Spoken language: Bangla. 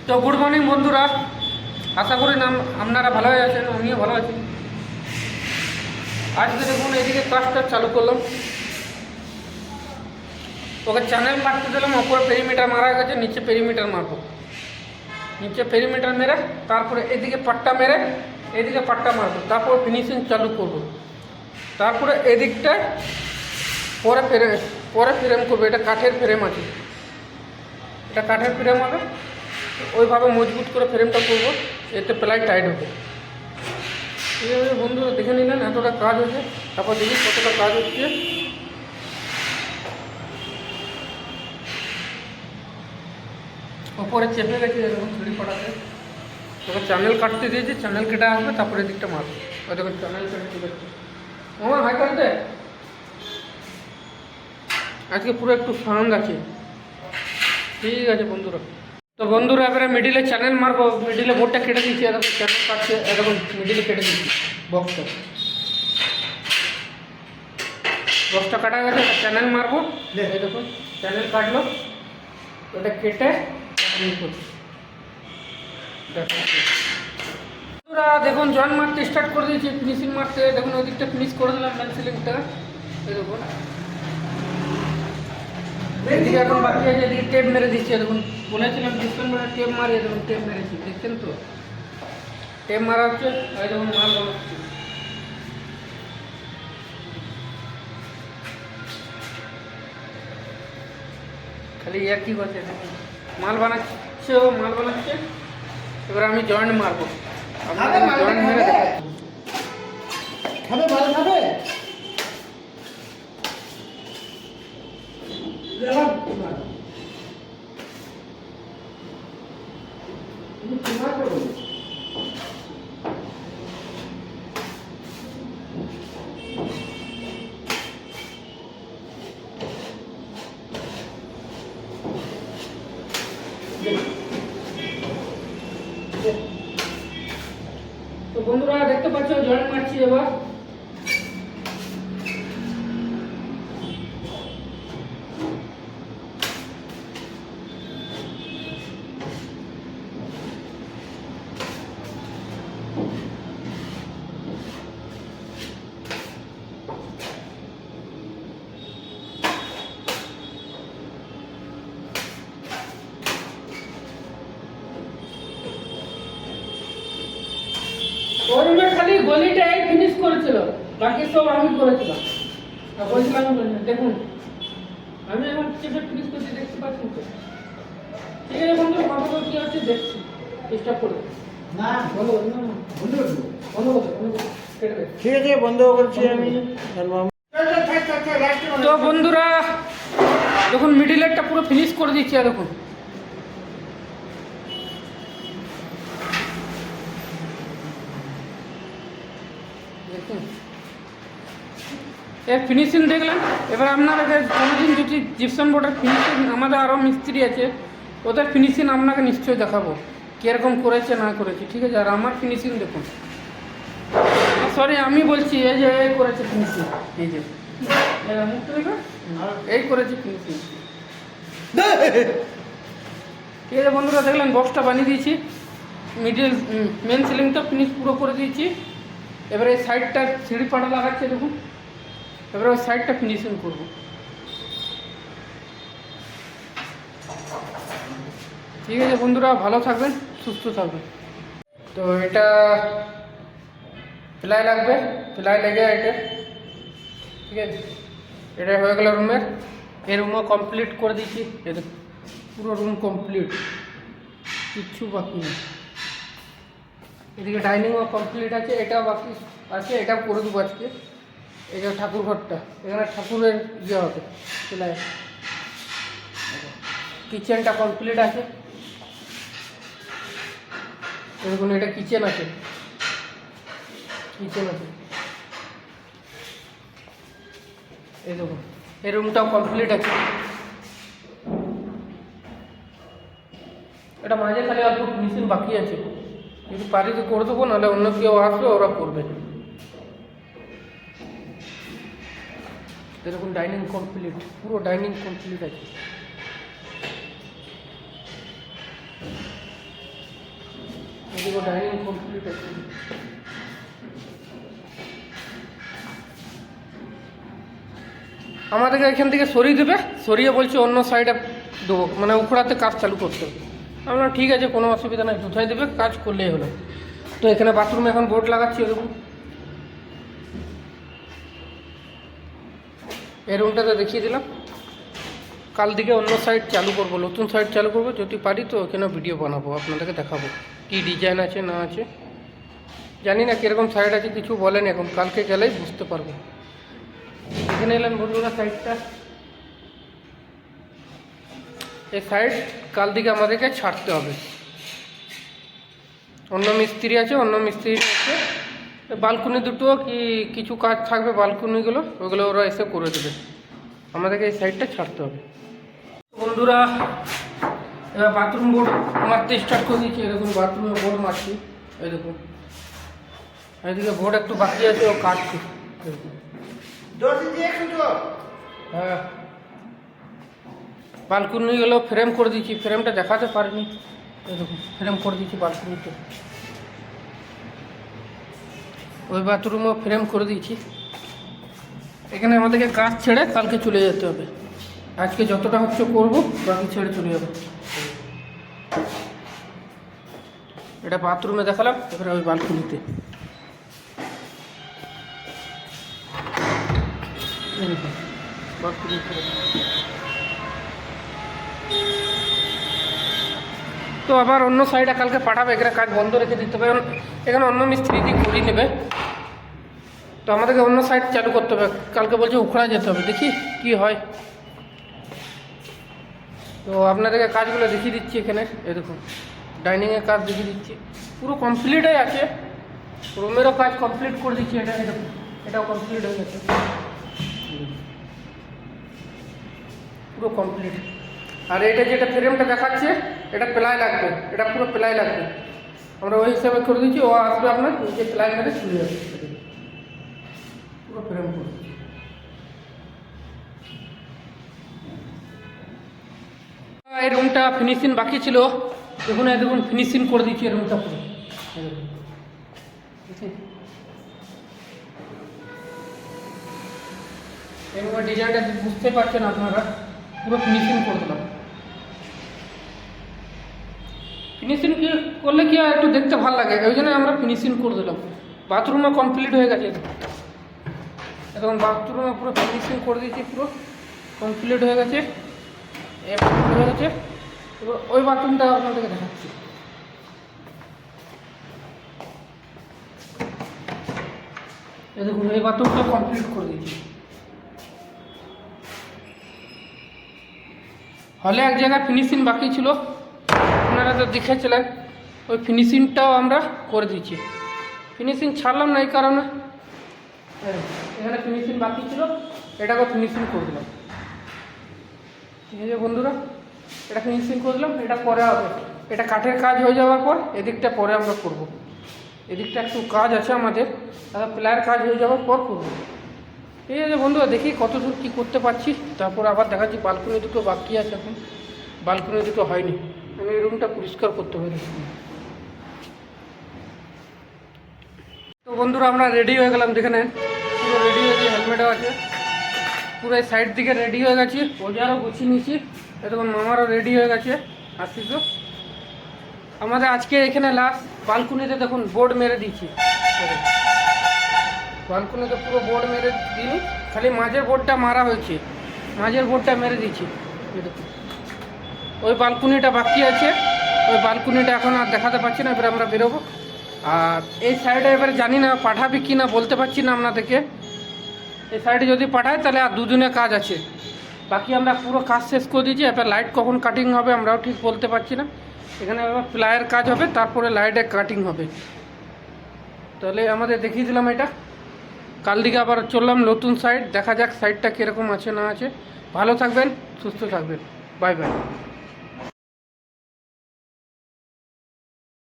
তো গুড মর্নিং বন্ধুরা, আশা করি আপনারা ভালো আছেন, আমিও ভালো আছি। আজকে দেখুন এদিকে কাজটা চালু করলাম, ওকে চ্যানেল কাটতে দিলাম। ওপরে পেরিমিটার মারা গেছে, নিচে পেরিমিটার মারবো। নিচে পেরিমিটার মেরে তারপরে এদিকে পাট্টা মেরে এদিকে পাট্টা মারবো, তারপর ফিনিশিং চালু করব। তারপরে এদিকটা পরে ফ্রেম করবো। এটা কাঠের ফ্রেম আছে, এটা কাঠের ফ্রেম হবে, ওইভাবে মজবুত করে ফ্রেমটা করবো, এতে প্লাই টাইট হবে। ঠিক আছে বন্ধুরা, দেখে নিলেন এতটা কাজ হয়েছে। তারপর দেখি কতটা কাজ হচ্ছে। ওপরে চেপে গেছে এরকম ছুরি পড়াতে, তবে চ্যানেল কাটতে দিয়েছি, চ্যানেল কেটে আসবে, তারপরে দিকটা মারবে। ওই দেখুন চ্যানেল কেটে ঠিক আছে। আমার হাই কাটতে আজকে পুরো একটু সাউন্ড আছে। ঠিক আছে বন্ধুরা, তো বন্ধুরা এবারে মিডিলে চ্যানেল মারবো। মিডিলে বোর্ডটা কেটে দিচ্ছি, এরকম চ্যানেল কাটছে, এরকম মিডিলে কেটে দিচ্ছি বক্সটা কাটা গেছে। চ্যানেল মারবো, এই দেখুন চ্যানেল কাটলো, ওটা কেটে বন্ধুরা দেখুন জয়েন্ট মারতে স্টার্ট করে দিয়েছি, ফিনিশিং মারতে। দেখুন ওই দিকটা ফিনিশ করে দিলাম, মেন সিলিংটা। এই দেখুন এদিকে এখন বাকি আছে, এদিকে টেপ মেরে দিচ্ছি। দেখুন বলেছিলাম ডিসেম্বরে টেপ মারিয়ে, দেখুন টেপ মেরেছি, দেখছেন তো টেপ মারা হচ্ছে। এই দেখুন মাল বানাচ্ছি, খালি ইয়ার কি করছে, মাল বানাচ্ছে, ও মাল বানাচ্ছে। এবার আমি জয়েন্ট মারবো, জয়েন্ট মেরে খাবে ভালো খাবে তো বন্ধুরা দেখতে পাচ্ছ জয়েন্ট মারছি এবার। ওর খালি গলিটাই ফিনিশ করেছিল, বাকি সব আমি করেছিলাম। বলছিলাম দেখুন আমি এখন চেপে ফিনিশ করছি, দেখতে পাচ্ছেন তো। ঠিক আছে বন্ধু, ভালো কি হচ্ছে দেখছি, স্টপ করে না বন্ধ করুন, ঠিক আছে বন্ধ করছি আমি। তো বন্ধুরা দেখুন মিডিলেরটা পুরো ফিনিশ করে দিচ্ছি। আর দেখুন এর ফিনিশিং দেখলেন। এবার আপনারা কোনোদিন যদি জিপসাম বোর্ডের ফিনিশিং, আমাদের আরও মিস্ত্রি আছে, ওদের ফিনিশিং আপনাকে নিশ্চয়ই দেখাবো কীরকম করেছে না করেছে। ঠিক আছে, আর আমার ফিনিশিং দেখুন, সরি আমি বলছি এই যে এই করেছে ফিনিশিং, এই যে এই করেছে ফিনিশিং। ঠিক আছে বন্ধুরা, দেখলেন বক্সটা বানিয়ে দিয়েছি, মিডিল মেন সিলিংটা ফিনিশ পুরো করে দিয়েছি। এবারে এই সাইডটা সিঁড়ি পাটা লাগাচ্ছে দেখুন, এবারে ওই সাইডটা ফিনিশিং করব। ঠিক আছে বন্ধুরা, ভালো থাকবেন, সুস্থ থাকবেন। তো এটা প্লাই লাগবে, প্লাই লেগে এটা। ঠিক আছে, এটা হয়ে গেল রুমের। এই রুমও কমপ্লিট করে দিচ্ছি, এটা পুরো রুম কমপ্লিট, কিচ্ছু বাকি নেই। এদিকে ডাইনিংও কমপ্লিট আছে, এটাও বাকি আছে, এটাও করে দেবো আজকে। এই যে ঠাকুর ঘরটা, এখানে ঠাকুরের ইয়ে হবে প্লাই। কিচেনটা কমপ্লিট আছে, দেখুন এটা কিচেন আছে, কিচেন আছে। এই দেখুন এই রুমটাও কমপ্লিট আছে। এটা মাঝে খালি অল্প ফিনিশিং বাকি আছে, যদি পারি তো করে দেবো, নাহলে অন্য কেউ আসবে ওরা করবে। এরকম ডাইনিং কমপ্লিট, পুরো ডাইনিং কমপ্লিট আছে। এদিকে ডাইনিং কমপ্লিট আছে। আমাদেরকে এখান থেকে সরিয়ে দেবে, সরিয়ে বলছে অন্য সাইডে দেবো, মানে উখড়াতে কাজ চালু করতে হবে। আমরা ঠিক আছে, কোনো অসুবিধা নাই, কোথায় দেবে কাজ করলেই হলো। তো এখানে বাথরুমে এখন বোর্ড লাগাচ্ছি এরকম। এই রুমটাতে দেখিয়ে দিলাম। কাল দিকে অন্য সাইড চালু করবো, নতুন সাইড চালু করবো, যদি পারি তো এখানে ভিডিও বানাবো, আপনাদেরকে দেখাবো কী ডিজাইন আছে না আছে। জানি না কীরকম সাইড আছে, কিছু বলেন, এখন কালকে গেলেই বুঝতে পারবো। এখানে এলেন বন্ধুরা সাইডটা, এই সাইড কাল দিকে আমাদেরকে ছাড়তে হবে। অন্য মিস্ত্রি আছে, অন্য মিস্ত্রি আছে, বালকনি দুটো কি কিছু কাজ থাকবে বালকনিগুলো, ওগুলো ওরা এসে করে দেবে। আমাদেরকে এই সাইডটা ছাড়তে হবে। বন্ধুরা এবার বাথরুম বোর্ড মারতে স্টার্ট করে দিয়েছি। এরকম বাথরুমে বোর্ড মারছি, এই দেখুন। এদিকে বোর্ড একটু বাকি আছে, ও কাটছি। হ্যাঁ, বালকনিগুলো ফ্রেম করে দিয়েছি, ফ্রেমটা দেখাতে পারিনি। এই দেখুন ফ্রেম করে দিয়েছি বালকনিতে, ওই বাথরুমও ফ্রেম করে দিয়েছি। এখানে আমাদেরকে কাজ ছেড়ে কালকে চলে যেতে হবে। আজকে যতটা হচ্ছে করবো, বাকি ছেড়ে চলে যাবো। এটা বাথরুমে দেখালাম, এবারে ওই বালকনিতে। তো আবার অন্য সাইডে কালকে পাঠাবে, এখানে কাজ বন্ধ রেখে দিতে হবে, এখানে অন্য মিস্ত্রি দিয়ে করিয়ে নেবে। তো আমাদেরকে অন্য সাইড চালু করতে হবে, কালকে বলছে উখড়া যেতে হবে, দেখি কি হয়। তো আপনাদেরকে কাজগুলো দেখিয়ে দিচ্ছি। এখানে এই দেখুন ডাইনিংয়ের কাজ দেখিয়ে দিচ্ছি, পুরো কমপ্লিটই আছে। রুমেরও কাজ কমপ্লিট করে দিচ্ছি, এটা দেখুন, এটাও কমপ্লিট হয়ে গেছে, পুরো কমপ্লিট। আর এটা যেটা ফ্রেমটা দেখাচ্ছে, এটা প্লাই লাগবে, এটা পুরো প্লাই লাগবে। আমরা ওই হিসাবে করে দিচ্ছি, ও আসবে আপনার নিজে প্লাই মেরে চলে যাবে, পুরো ফ্রেম করে দিচ্ছি। এই রুমটা ফিনিশিং বাকি ছিল, দেখুন এই দেখুন ফিনিশিং করে দিচ্ছি এই রুমটা পুরো। এই রুমের ডিজাইনটা বুঝতে পারছেন আপনারা, পুরো ফিনিশিং করে দিলাম। ফিনিশিং কি করলে কি আর একটু দেখতে ভালো লাগে, ওই জন্য আমরা ফিনিশিং করে দিলাম। বাথরুমে কমপ্লিট হয়ে গেছে, এখন বাথরুমে পুরো ফিনিশিং করে দিয়েছি, পুরো কমপ্লিট হয়ে গেছে, হয়ে গেছে। এবার ওই বাথরুমটা আপনাদেরকে দেখাচ্ছি। এই দেখুন এই বাথরুমটা কমপ্লিট করে দিয়েছি। হলে এক জায়গায় ফিনিশিং বাকি ছিল, আপনারা তো দেখেছিলেন, ওই ফিনিশিংটাও আমরা করে দিয়েছি। ফিনিশিং ছাড়লাম না এই কারণে, এখানে ফিনিশিং বাকি ছিল, এটাকে ফিনিশিং করে দিলাম। ঠিক আছে বন্ধুরা, এটা ফিনিশিং করে দিলাম, এটা পরে হবে। এটা কাঠের কাজ হয়ে যাওয়ার পর এদিকটা পরে আমরা করব। এদিকটা একটু কাজ আছে আমাদের, তাহলে প্লায়ের কাজ হয়ে যাওয়ার পর করবো। ঠিক আছে বন্ধুরা, দেখি কতদূর কী করতে পারছি, তারপর আবার দেখাচ্ছি। বালকনি দুটো বাকি আছে, এখন বালকনি দুটো হয়নি, আমি এই রুমটা পরিষ্কার করতে হবে। তো বন্ধুরা আমরা রেডি হয়ে গেলাম, দেখে নেন পুরো রেডি হয়েছে, হেলমেটও আছে, পুরো এই সাইড দিকে রেডি হয়ে গেছি, ওজারও গুছিয়ে নিয়েছি। এতক্ষণ মামারও রেডি হয়ে গেছে, আসছিস। আমাদের আজকে এখানে লাস্ট বালকনিতে দেখুন বোর্ড মেরে দিয়েছি, বালকনিতে পুরো বোর্ড মেরে দিইনি, খালি মাঝের বোর্ডটা মারা হয়েছে, মাঝের বোর্ডটা মেরে দিয়েছি। ওই বালকনিটা বাকি আছে, ওই বালকনিটা এখন আর দেখাতে পারছি না, এবারে আমরা বেরোবো। আর এই সাইডে এবারে জানি না পাঠাবি কি না, বলতে পারছি না আপনাদেরকে। এই সাইডে যদি পাঠায় তাহলে আর দুদিনের কাজ আছে, বাকি আমরা পুরো কাজ শেষ করে দিয়েছি। এবার লাইট কখন কাটিং হবে আমরাও ঠিক বলতে পারছি না। এখানে এবার প্লায়ের কাজ হবে, তারপরে লাইটের কাটিং হবে। তাহলে আমাদের দেখিয়ে দিলাম এটা। কাল দিকে আবার চললাম নতুন সাইড, দেখা যাক সাইডটা কীরকম আছে না আছে। ভালো থাকবেন, সুস্থ থাকবেন, বাই বাই।